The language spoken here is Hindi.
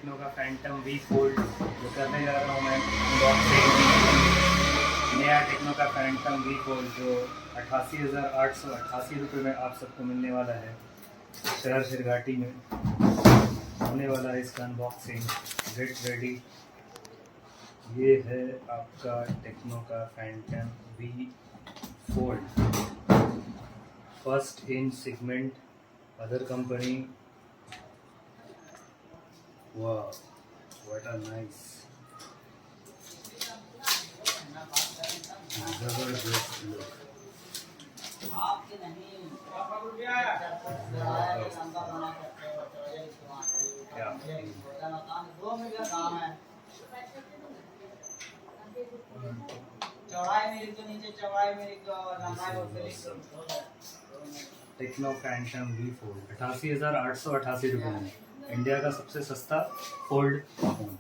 टेक्नो का फैंटम वी फोल्ड जो करने जा रहा हूँ मैं अनबॉक्सिंग। नया टेक्नो का फैंटम वी फोल्ड जो 88,888 रुपये में आप सबको मिलने वाला है। शहर शिरघाटी में होने वाला है इसका अनबॉक्सिंग। Get ready. ये है आपका टेक्नो का Phantom V fold, first in segment, other company. वाह, व्हाट अ नाइस, जबरदस्त look. Techno Phantom V fold 88,888 रुपये में, इंडिया का सबसे सस्ता फोल्ड फोन।